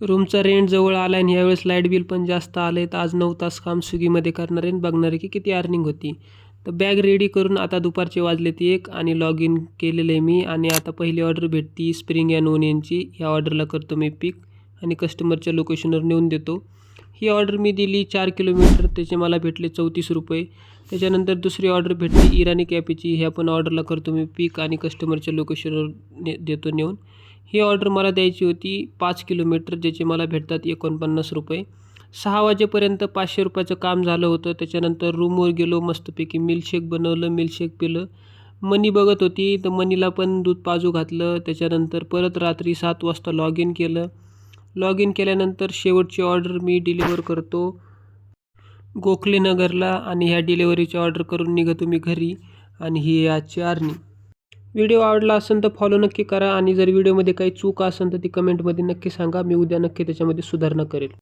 रूमचा रेंट जवळ आला आणि यावेळेस लाईट बिल पण जास्त आलं आहे. तर आज 9 तास काम स्विगीमध्ये करणार आहे आणि बघणार आहे की किती अर्निंग होती. तर बॅग रेडी करून आता दुपारचे वाजलेत 1 आणि लॉग इन केलेलं आहे मी. आणि आता पहिली ऑर्डर भेटती स्प्रिंग अँड ओनियनची. ह्या ऑर्डरला करतो मी पिक आणि कस्टमरच्या लोकेशनवर नेऊन देतो. ही ऑर्डर मी दिली 4 किलोमीटर, त्याचे मला भेटले 34 रुपये. त्याच्यानंतर दुसरी ऑर्डर भेटली इराणी कॅफेची. ह्या पण ऑर्डरला करतो मी पिक आणि कस्टमरच्या लोकेशनवर देतो नेऊन. ही ऑर्डर मला द्यायची होती 5 किलोमीटर, ज्याचे मला भेटतात 49 रुपये. 6 वाजेपर्यंत 500 रुपयाचं काम झालं होतं. त्याच्यानंतर रूमवर गेलो, मस्तपैकी मिल्कशेक बनवलं, मिल्कशेक पिलं. मनी बघत होती तर मनीला पण दूध पाजू घातलं. त्याच्यानंतर परत रात्री 7 वाजता लॉग इन केलं. लॉग इन केल्यानंतर शेवटची ऑर्डर मी डिलिव्हर करतो गोखलेनगरला आणि ह्या डिलिव्हरीची ऑर्डर करून निघतो मी घरी. आणि ही आहे आजची अर्निंग. व्हिडिओ आवडला असेल तर फॉलो नक्की करा आणि जर व्हिडिओमध्ये काही चूक असेल तर ती कमेंटमध्ये नक्की सांगा. मी उद्या नक्की त्याच्यामध्ये सुधारणा करेल.